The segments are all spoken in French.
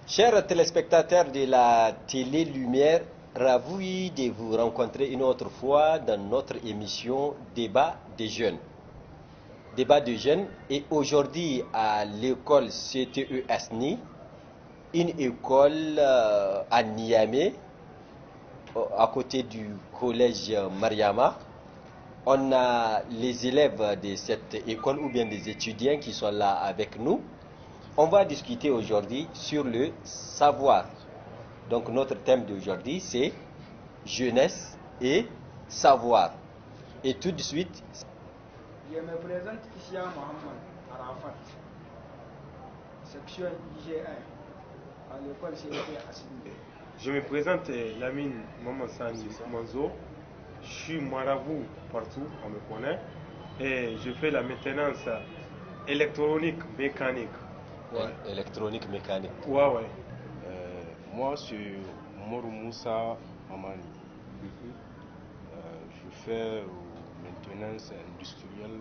Chers téléspectateurs de la Télé Lumière, ravi de vous rencontrer une autre fois dans notre émission Débat des jeunes. Débat des jeunes est aujourd'hui à l'école CTE-ASNI, une école à Niamey, à côté du collège Mariama. On a les élèves de cette école ou bien des étudiants qui sont là avec nous. On va discuter aujourd'hui sur le savoir. Donc notre thème d'aujourd'hui c'est jeunesse et savoir. Et tout de suite... Je me présente ici à Mohamed Arafat, section IGA, à l'école CFA Assimi. Je me présente Lamine Maman Sani Manzo. Je suis marabout partout, on me connaît. Et je fais la maintenance électronique mécanique. Ouais. Électronique mécanique. Ouais. Moi, c'est Moro Moussa Mamani. Je fais maintenance industrielle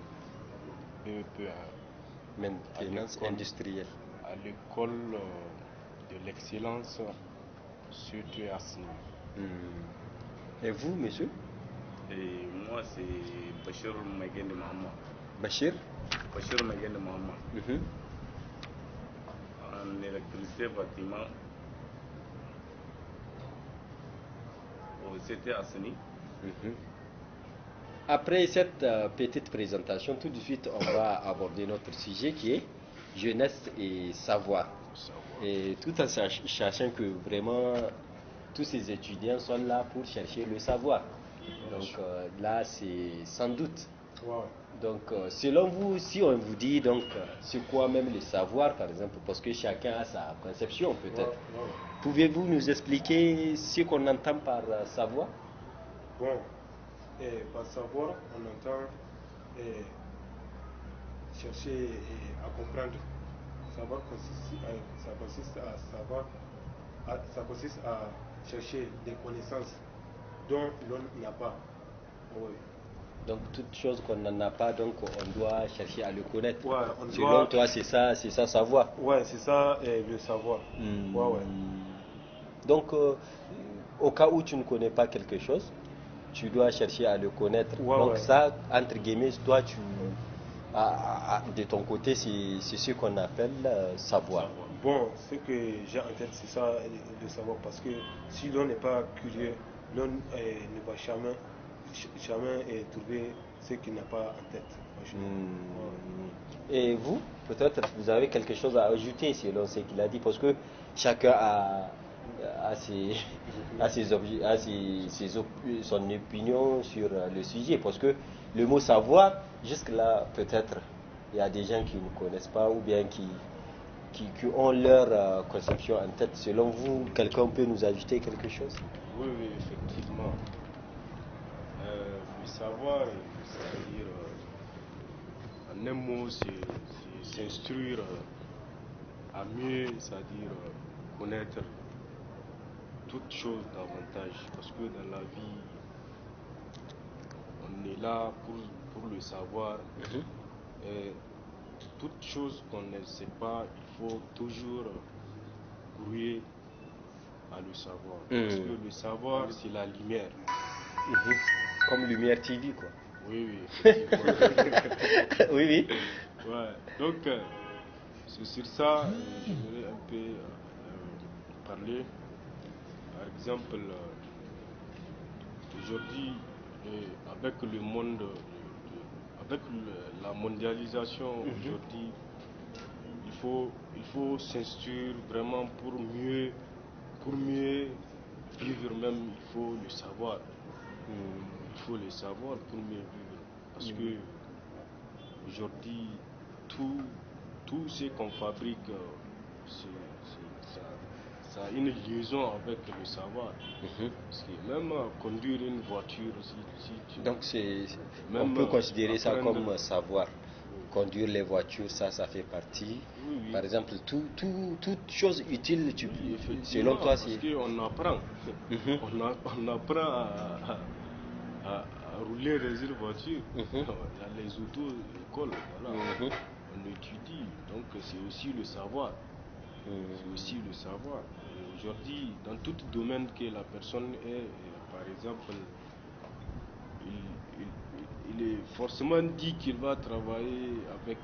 BEP1. Maintenance industrielle. À l'école de l'excellence surtout à Asni. Et vous, monsieur? Et moi, c'est Bachir Magende Mohamed. Bachir Magende Mohamed. En électricité bâtiment au CT Asseni. Après cette petite présentation, tout de suite, on va aborder notre sujet qui est jeunesse et savoir. Et tout en sachant que vraiment tous ces étudiants sont là pour chercher le savoir. Donc là, c'est sans doute. Donc selon vous, si on vous dit donc c'est quoi même le savoir par exemple, parce que chacun a sa conception peut-être. Pouvez-vous nous expliquer ce qu'on entend par savoir? Bon, par savoir, on entend chercher à comprendre. Savoir ça consiste à chercher des connaissances dont l'on n'a pas. Oui. Donc toute chose qu'on n'en a pas, donc on doit chercher à le connaître. Ouais, selon toi, c'est ça savoir. Ouais, c'est ça le savoir. Donc au cas où tu ne connais pas quelque chose, tu dois chercher à le connaître. Donc ça, entre guillemets, toi, de ton côté, c'est ce qu'on appelle savoir. Bon, ce que j'ai en tête, c'est ça le savoir, parce que si l'on n'est pas curieux, l'on ne va jamais trouver ce qu'il n'a pas en tête. Et vous, peut-être, vous avez quelque chose à ajouter selon ce qu'il a dit, parce que chacun a son opinion sur le sujet, parce que le mot savoir, jusque-là, peut-être, il y a des gens qui ne connaissent pas ou bien qui ont leur conception en tête. Selon vous, quelqu'un peut nous ajouter quelque chose? Oui, effectivement. Le savoir, c'est-à-dire, en un mot, c'est s'instruire à mieux, c'est-à-dire connaître toutes choses davantage. Parce que dans la vie, on est là pour le savoir. Et toute chose qu'on ne sait pas, il faut toujours courir à le savoir. Parce que le savoir, c'est la lumière. Comme Lumière TV, quoi. Oui. Oui. Ouais, donc c'est sur ça j'aimerais un peu parler. Par exemple, aujourd'hui, avec le monde, avec la mondialisation aujourd'hui, il faut s'instruire vraiment pour mieux vivre même, il faut le savoir. Il faut le savoir pour mieux vivre. Parce que aujourd'hui, tout ce qu'on fabrique, ça a une liaison avec le savoir. Parce que même conduire une voiture, si tu... Donc on Même peut considérer ça apprendre- comme savoir. Conduire les voitures, ça fait partie. Oui, oui. Par exemple, toute chose utile, Oui, effectivement, selon toi, parce c'est... qu'on apprend. Mhm. On apprend à rouler une voiture. Mhm. Il y a les auto-écoles, voilà. Mhm. On étudie, donc c'est aussi le savoir. C'est aussi le savoir. Et aujourd'hui, dans tout domaine que la personne est, par exemple, il est forcément dit qu'il va travailler avec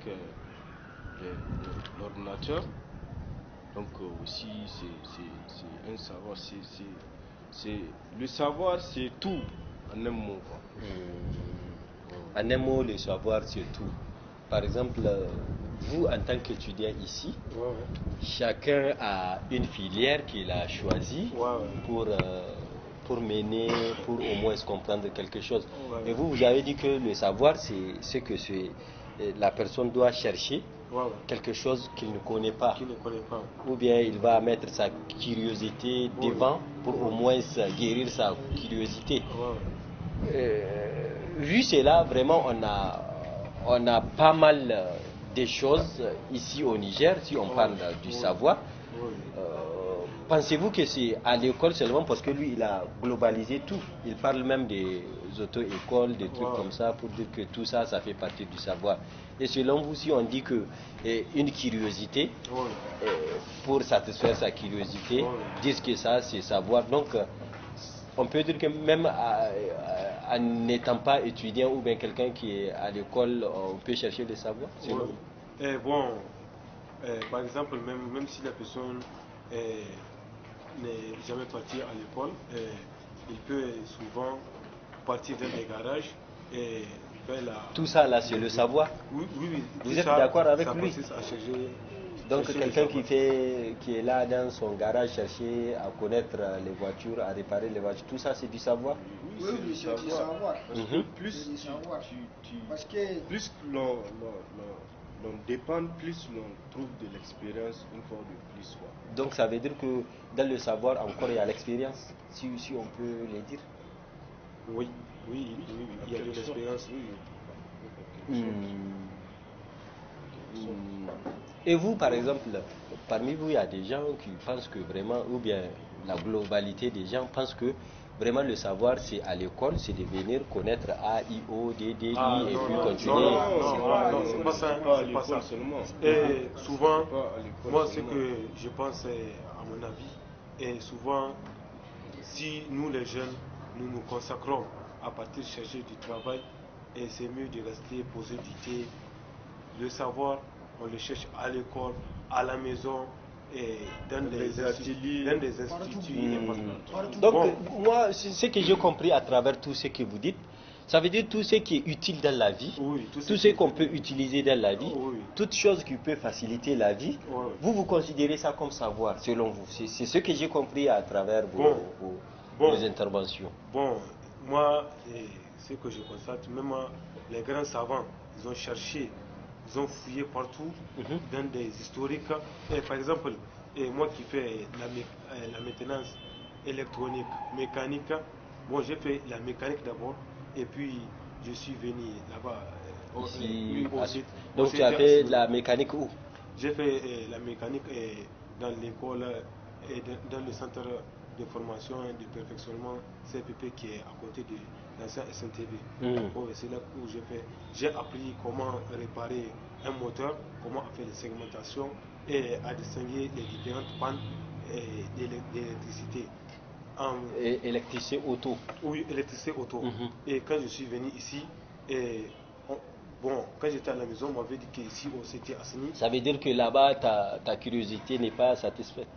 l'ordinateur. Donc aussi, c'est un savoir. Le savoir, c'est tout en un mot, quoi. En un mot, le savoir, c'est tout. Par exemple, vous, en tant qu'étudiant ici, chacun a une filière qu'il a choisie pour mener, pour au moins comprendre quelque chose. Et vous avez dit que le savoir, c'est ce que la personne doit chercher, quelque chose qu'il ne connaît pas. Ou bien il va mettre sa curiosité devant pour au moins guérir sa curiosité. Vu cela, vraiment, on a pas mal de choses ici au Niger, si on parle du savoir. Pensez-vous que c'est à l'école seulement parce que lui, il a globalisé tout? Il parle même des auto-écoles, des trucs comme ça, pour dire que tout ça, ça fait partie du savoir. Et selon vous, si on dit que une curiosité, pour satisfaire sa curiosité, dire que ça, c'est savoir. Donc, on peut dire que même en n'étant pas étudiant ou bien quelqu'un qui est à l'école, on peut chercher le savoir, selon vous? Par exemple, même si la personne n'est jamais parti à l'école, il peut souvent partir dans des garages et faire la... Tout ça là, c'est le savoir. Oui. Vous êtes d'accord avec ça lui? consiste à chercher, Donc chercher quelqu'un le savoir. qui est là dans son garage chercher à connaître les voitures, à réparer les voitures, tout ça c'est du savoir? Oui, c'est du savoir. Parce que plus C'est du savoir. Parce que plus l'on dépend, plus l'on trouve de l'expérience une fois de plus, quoi. Donc ça veut dire que dans le savoir encore il y a l'expérience, si on peut le dire. Oui, il y a de l'expérience. Et vous, par exemple, parmi vous, il y a des gens qui pensent que vraiment, ou bien la globalité des gens pensent que vraiment le savoir, c'est à l'école, c'est de venir connaître A, I, O, D, D, I, et puis continuer. Non, c'est pas ça. pas à C'est pas ça. l'école seulement. Et souvent, C'est pas à l'école moi, ce seulement. que je pense, à mon avis, et souvent, si nous les jeunes, nous nous consacrons à partir de chercher du travail, et c'est mieux de rester poser du thé. Le savoir, on le cherche à l'école, à la maison, et dans des ateliers, dans des instituts et partout. Donc, Bon, moi, ce que j'ai compris à travers tout ce que vous dites, ça veut dire tout ce qui est utile dans la vie, oui, tout ce qu'on peut utiliser dans la vie, Oui. toute chose qui peut faciliter la vie, Oui. vous considérez ça comme savoir, selon vous. C'est ce que j'ai compris à travers vos interventions. Bon, moi, ce que je constate, même les grands savants, ils ont cherché, ils ont fouillé partout dans des historiques. Et par exemple, moi qui fais la maintenance électronique, mécanique, bon, j'ai fait la mécanique d'abord, et puis je suis venu là-bas. Ici, au site. donc tu as fait la mécanique où? J'ai fait la mécanique dans l'école et dans le centre de formation et de perfectionnement CPP qui est à côté de l'ancien SNTV. Bon, c'est là où j'ai appris comment réparer un moteur, comment faire les segmentations et à distinguer les différentes pannes d'électricité. Électricité auto. Oui, électricité auto. Et quand je suis venu ici, Bon, quand j'étais à la maison, on m'avait dit qu'ici, on s'était assigné. Ça veut dire que là-bas, ta curiosité n'est pas satisfaite.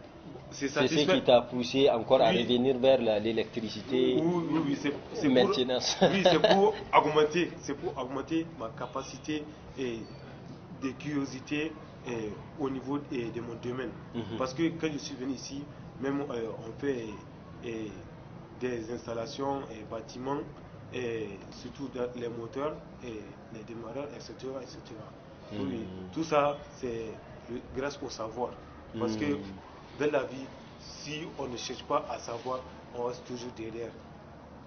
C'est ce qui t'a poussé encore à revenir vers l'électricité. Oui, c'est maintenance. Pour augmenter ma capacité de curiosité au niveau de mon domaine. Parce que quand je suis venu ici, même on fait des installations et bâtiments, et surtout les moteurs, et les démarreurs, etc. Oui, tout ça, c'est grâce au savoir. Parce que dans la vie, si on ne cherche pas à savoir, on reste toujours derrière.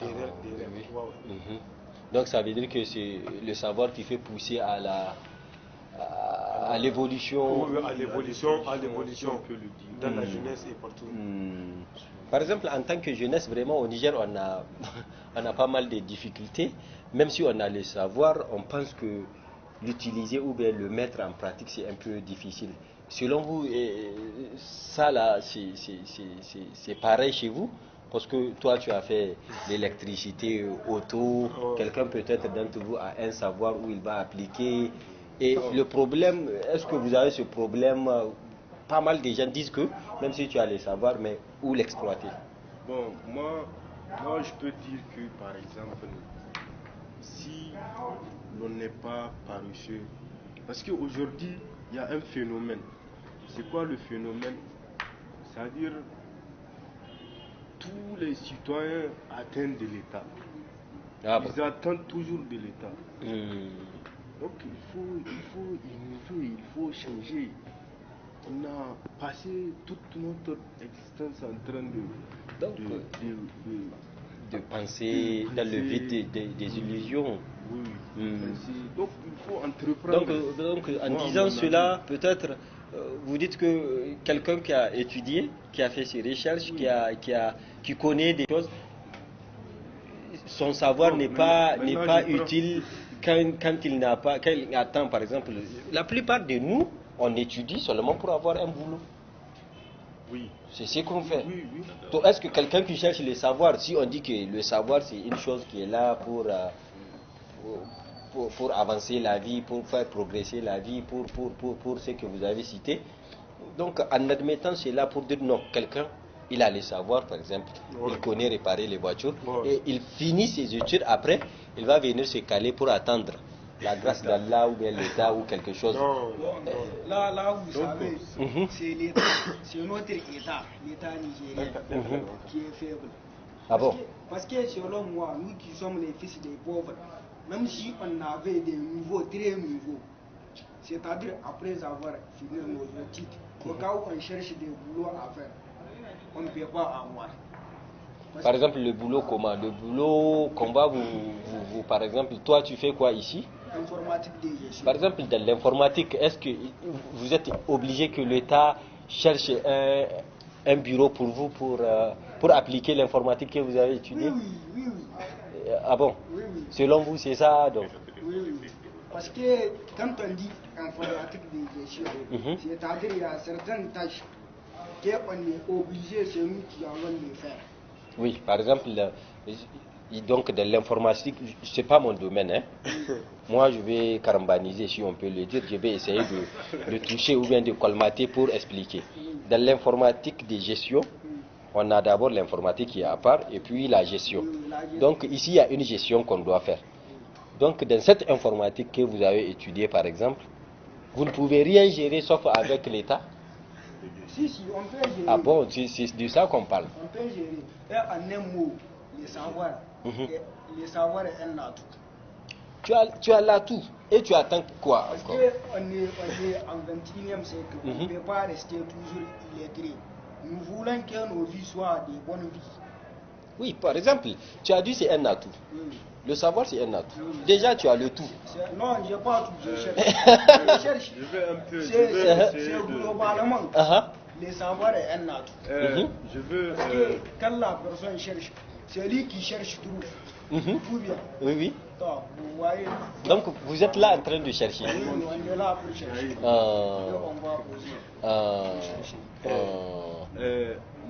Oui. Wow. Donc ça veut dire que c'est le savoir qui fait pousser à l'évolution. Oui, à l'évolution, dans la jeunesse et partout. Par exemple, en tant que jeunesse, vraiment au Niger, on a pas mal de difficultés. Même si on a le savoir, on pense que l'utiliser ou bien le mettre en pratique, c'est un peu difficile. Selon vous, ça là, c'est pareil chez vous? Parce que toi, tu as fait l'électricité auto, quelqu'un peut-être d'entre vous a un savoir où il va appliquer. Et le problème, est-ce que vous avez ce problème? Pas mal de gens disent que, même si tu as le savoir, mais où l'exploiter? Bon, moi, je peux dire que, par exemple, si l'on n'est pas paresseux, parce qu'aujourd'hui, il y a un phénomène. C'est quoi le phénomène? C'est-à-dire, tous les citoyens atteignent de l'État. Ils attendent toujours de l'État. Donc il faut changer. On a passé toute notre existence en train de penser dans le vide des illusions. Oui. Donc il faut entreprendre. Donc en disant cela, peut-être vous dites que quelqu'un qui a étudié, qui a fait ses recherches, qui connaît des choses, son savoir n'est pas utile quand il attend, par exemple. La plupart de nous, on étudie seulement pour avoir un boulot. Oui. C'est ce qu'on fait. Oui. Donc, est-ce que quelqu'un qui cherche le savoir, si on dit que le savoir c'est une chose qui est là pour avancer la vie, pour faire progresser la vie, pour ce que vous avez cité, donc en admettant cela pour dire non, quelqu'un il a le savoir, par exemple, il connaît réparer les voitures, et il finit ses études, après il va venir se caler pour attendre la grâce d'Allah ou bien l'État ou quelque chose. Là vous savez, c'est l'État, c'est notre État, l'État nigérien qui est faible. Parce que selon moi, nous qui sommes les fils des pauvres, même si on avait des niveaux très nouveaux, c'est-à-dire après avoir fini nos études, au cas où on cherche des boulots à faire, on ne peut pas avoir. Par exemple, le boulot comment? Le boulot qu'on va vous par exemple, toi tu fais quoi ici? Informatique des gestion. Par exemple, dans l'informatique, est-ce que vous êtes obligé que l'État cherche un bureau pour vous pour appliquer l'informatique que vous avez étudiée? Oui. Ah bon? Oui. Selon vous, c'est ça donc? Oui. Parce que quand on dit informatique de gestion, c'est-à-dire il y a certaines tâches qu'on est obligé, c'est nous qui allons les faire. Oui, par exemple, donc de l'informatique, c'est pas mon domaine. Hein. Moi, je vais carambaniser, si on peut le dire. Je vais essayer de toucher ou bien de colmater pour expliquer. Dans l'informatique de gestion, on a d'abord l'informatique qui est à part et puis la gestion. Donc ici, il y a une gestion qu'on doit faire. Donc dans cette informatique que vous avez étudiée, par exemple, vous ne pouvez rien gérer sauf avec l'État. Si, on peut gérer. Ah bon, c'est de ça qu'on parle. On peut gérer. Et en un mot, le savoir, le savoir est un atout. Tu as l'atout et tu attends quoi? Parce qu'on est en 21e siècle, on ne peut pas rester toujours illettré. Nous voulons que nos vies soient des bonnes vies. Oui, par exemple, tu as dit c'est un atout. Le savoir c'est un atout. Déjà tu as le tout. Non, je n'ai pas tout, je cherche. Je vais un peu. C'est globalement. Le savoir est un atout. Je veux. Parce que quand la personne cherche, c'est lui qui cherche trouve. Tout bien. Oui. Vous voyez. Donc vous êtes là en train de chercher. Oui, on est là pour chercher. On va poser.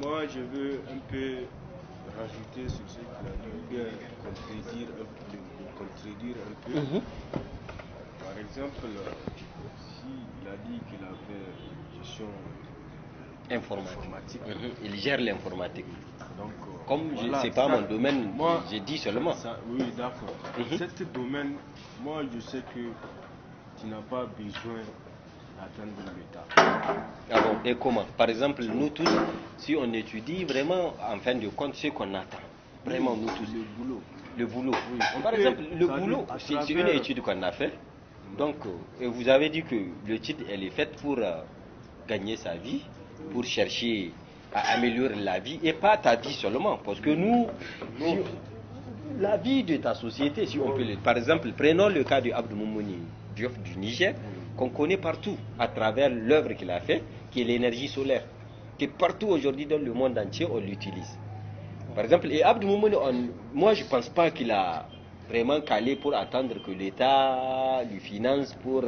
Moi, je veux un peu rajouter sur ce qu'il a dit, bien contredire un peu. Par exemple, s'il a dit qu'il a fait gestion informatique. Il gère l'informatique. Donc, comme voilà, c'est pas mon domaine, j'ai dit seulement. Ça, oui, d'accord. Ce domaine, moi je sais que tu n'as pas besoin d'atteindre l'État. Ah bon, et comment? Par exemple, nous tous, si on étudie vraiment, en fin de compte, ce qu'on attend, vraiment nous tous, le boulot. Oui. Par exemple, le boulot, c'est une étude qu'on a fait. Donc, vous avez dit que l'étude, elle est faite pour gagner sa vie, pour chercher à améliorer la vie, et pas ta vie seulement. Parce que nous, la vie de ta société, si on peut le... Par exemple, prenons le cas de Abdou Moumouni Diop du Niger, qu'on connaît partout à travers l'œuvre qu'il a fait, qui est l'énergie solaire, que partout aujourd'hui dans le monde entier on l'utilise. Par exemple, et Abdou Moumouni, moi je ne pense pas qu'il a vraiment calé pour attendre que l'État lui finance pour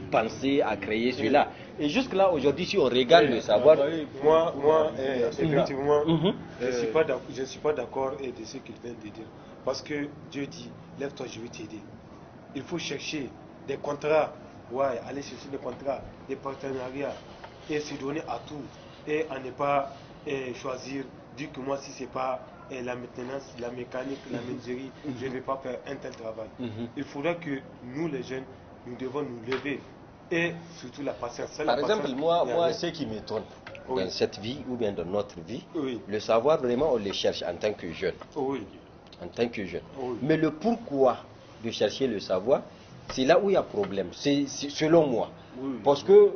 penser à créer cela. Et jusque là aujourd'hui, si on regarde le savoir... Moi effectivement, je ne suis pas d'accord de ce qu'il vient de dire. Parce que Dieu dit, lève-toi, je vais t'aider. Il faut chercher des contrats, aller chercher des contrats, des partenariats, et se donner à tout, et à ne pas choisir, dire que moi si c'est pas la maintenance, la mécanique, la menuiserie, je ne vais pas faire un tel travail. Il faudra que nous les jeunes, nous devons nous lever, et surtout la patience. Par exemple, moi ce qui m'étonne dans cette vie, ou bien dans notre vie, le savoir vraiment on le cherche en tant que jeune. En tant que jeune. Mais le pourquoi de chercher le savoir, c'est là où il y a problème, c'est selon moi. Parce que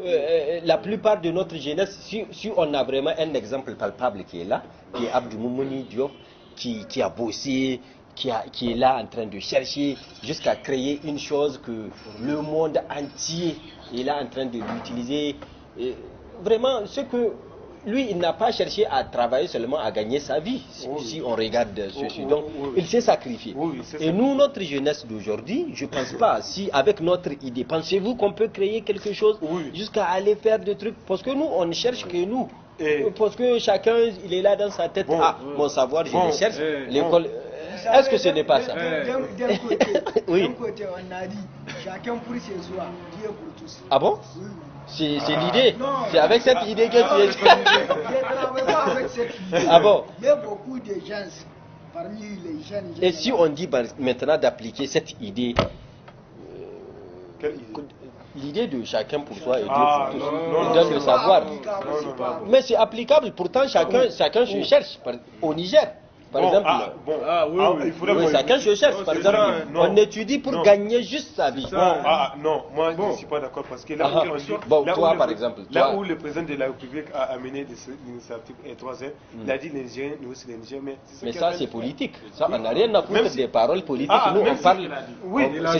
la plupart de notre jeunesse, si on a vraiment un exemple palpable qui est là, qui est Abdou Moumouni Diop, qui a bossé, qui est là en train de chercher jusqu'à créer une chose que le monde entier est là en train de l'utiliser. Vraiment, ce que lui, il n'a pas cherché à travailler seulement à gagner sa vie, si on regarde ceci. Donc, il s'est sacrifié. Et nous, notre jeunesse d'aujourd'hui, je ne pense pas, si avec notre idée, pensez-vous qu'on peut créer quelque chose jusqu'à aller faire des trucs? Parce que nous, on ne cherche que nous. Parce que chacun, il est là dans sa tête, mon savoir, je le cherche, l'école... Est-ce que ce n'est pas ça? D'un côté, on a dit, chacun pour ses soi, Dieu pour tous. Ah bon? C'est l'idée. C'est avec cette idée que tu es. Je ne travaille pas avec cette idée. Ah bon? Il y a beaucoup de gens parmi les jeunes. Et si on dit maintenant d'appliquer cette idée, l'idée de chacun pour soi et Dieu pour tous, donne le savoir. Mais c'est applicable, pourtant chacun se cherche au Niger. Par exemple, chacun se cherche. Par exemple, on étudie pour gagner juste sa vie. Non, moi je ne suis pas d'accord parce que là où le président de la République a amené l'initiative 3 il a dit les Nigériens, nous aussi les Nigériens. Mais ça c'est politique. Ça, on n'a rien à foutre des paroles politiques. Nous on parle.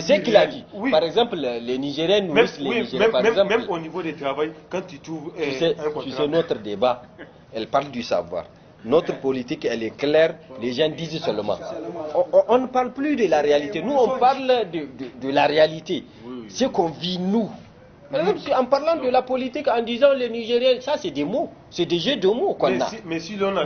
C'est ce qu'il a dit. Par exemple, les Nigériens, nous aussi les Nigériens. Par exemple, même au niveau du travail, quand tu trouves un contrat. Tu sais, notre débat, elle parle du savoir. Notre politique, elle est claire, les gens disent seulement. On ne parle plus de la réalité. Nous, on parle de la réalité. Ce qu'on vit, nous. En parlant de la politique, en disant les Nigériens, ça c'est des mots. C'est des jeux de mots qu'on a. Mais si l'on a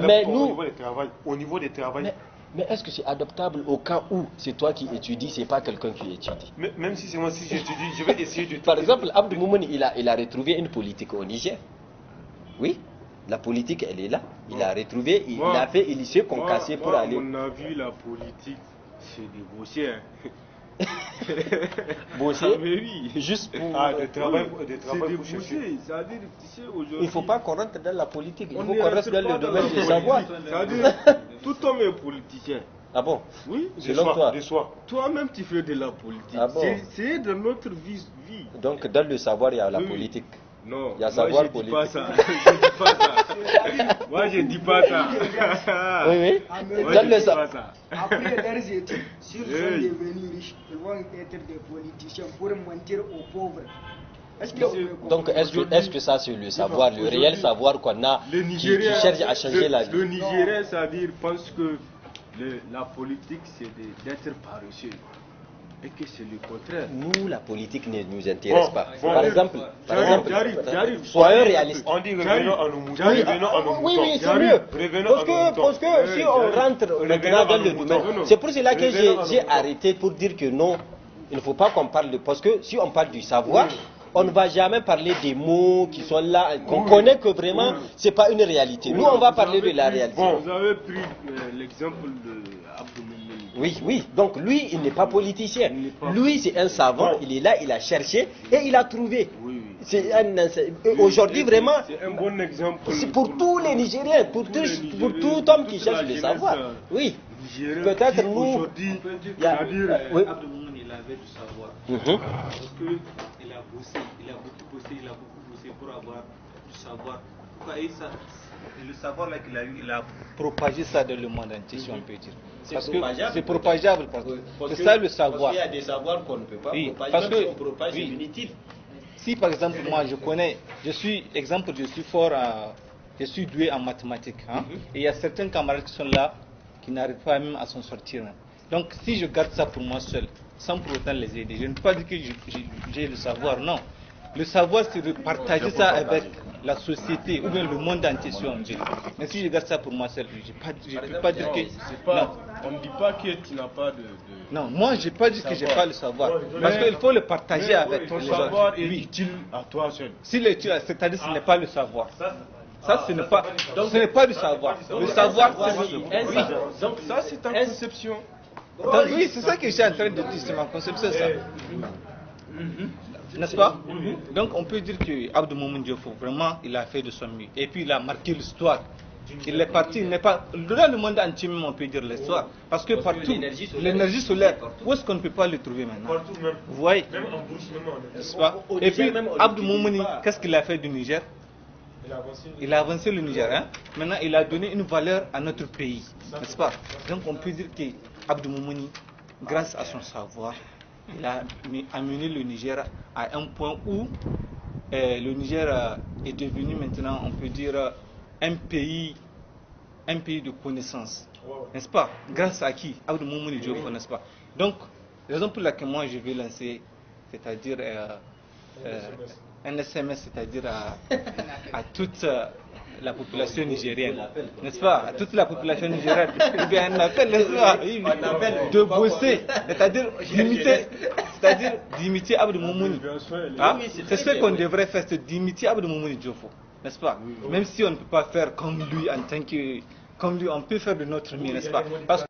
au niveau du travail. Mais est-ce que c'est adoptable au cas où c'est toi qui étudies, c'est pas quelqu'un qui étudie? Même si c'est moi, si j'étudie, je vais essayer de... Par exemple, Abdou Moumouni, il a retrouvé une politique au Niger. Oui. La politique, elle est là. Il a retrouvé, il a fait, il s'est concassé pour aller. On a vu la politique, c'est de bosser. Bosser juste pour. De travail pour chercher. Il ne faut pas qu'on rentre dans la politique. Il faut qu'on reste dans le domaine du savoir. C'est-à-dire, tout homme est politicien. Ah bon? Oui, selon toi. Toi-même, tu fais de la politique. Ah bon? C'est de notre vie. Donc, dans le savoir, il y a la politique. Non, il y a savoir politique. Moi je dis pas ça. Oui. Après leurs études, s'ils sont devenus riches, ils vont être des politiciens pour mentir aux pauvres. Donc est-ce que ça c'est le savoir, le réel savoir qu'on a qui cherche à changer la vie? Le Nigérien, c'est-à-dire, pense que la politique c'est d'être paresseux. Et que c'est le contraire. Nous, la politique ne nous intéresse pas. Par exemple, j'arrive. Soyons réalistes. On dit revenons à nos moutons. Oui, c'est mieux. Parce que si on rentre maintenant dans le domaine, c'est pour cela que j'ai arrêté pour dire que non, Il ne faut pas qu'on parle de... Parce que si on parle du savoir, on ne va jamais parler des mots qui sont là, qu'on connaît que vraiment, c'est pas une réalité. Nous, on va parler de la réalité. Vous avez pris l'exemple de Abdou Moumouni. Oui, oui. Donc lui, il n'est pas politicien. Lui, c'est un savant. Il est là, il a cherché et il a trouvé. Aujourd'hui, vraiment, c'est un bon exemple. C'est pour tous les Nigériens, pour tout homme qui cherche le savoir. Oui. Peut-être nous. Aujourd'hui, Abdou Moumouni, il avait du savoir. Parce qu'il a bossé, il a beaucoup bossé pour avoir du savoir. Le savoir là qu'il a eu, il a propagé ça dans le monde entier, si on peut dire. Parce que c'est propageable. C'est ça le savoir. Parce qu'il y a des savoirs qu'on ne peut pas propager, parce que, si on propage, c'est inutile. Si par exemple moi je connais, je suis fort je suis doué en mathématiques. Et il y a certains camarades qui sont là, qui n'arrivent pas même à s'en sortir. Donc si je garde ça pour moi seul, sans pour autant les aider, je ne peux pas dire que j'ai le savoir, non. Le savoir, c'est de partager ça avec la société ou bien le monde entier, si on dit. Mais si je garde ça pour moi seul, je ne peux pas dire que... On ne dit pas que tu n'as pas de... Non, moi, je n'ai pas dit que je n'ai pas le savoir. Parce qu'il faut le partager avec ton les savoir autres. est utile à toi seul. S'il est utile, c'est-à-dire que ce n'est pas le savoir. Ça, ce n'est pas, ce n'est pas du savoir. Le savoir, c'est... Donc ça, c'est ta conception. Oui, c'est ça que je suis en train de dire, c'est ma conception, ça. N'est-ce pas? Donc on peut dire que Abdou Moumouni Diofo, vraiment, il a fait de son mieux. Et puis il a marqué l'histoire. Il est parti, il n'est pas... Dans le monde entier même, on peut dire l'histoire. Parce que partout, l'énergie solaire, où est-ce qu'on ne peut pas le trouver maintenant? Partout même. Vous voyez? Même en bourse, même en... N'est-ce pas? Et puis Abdou Moumouni, qu'est-ce qu'il a fait du Niger? Il a avancé le Niger. Hein? Maintenant, il a donné une valeur à notre pays. N'est-ce pas? Donc on peut dire que Abdou Moumouni, grâce à son savoir, il a amené le Niger à un point où le Niger est devenu maintenant, on peut dire, un pays de connaissance. N'est-ce pas? Grâce à qui? Abdou Moumouni Diofo, n'est-ce pas? Donc, la raison pour laquelle moi je vais lancer, c'est-à-dire un SMS, c'est-à-dire à toute la population nigérienne, n'est-ce pas? À toute la population nigérienne, il y a un appel, n'est-ce pas? De bosser, c'est-à-dire d'imiter Abdou Moumouni. C'est ce qu'on devrait faire, c'est d'imiter Abdou Moumouni Diofo, n'est-ce pas? Même si on ne peut pas faire comme lui en tant que... Comme lui, on peut faire de notre mieux, n'est-ce pas? Parce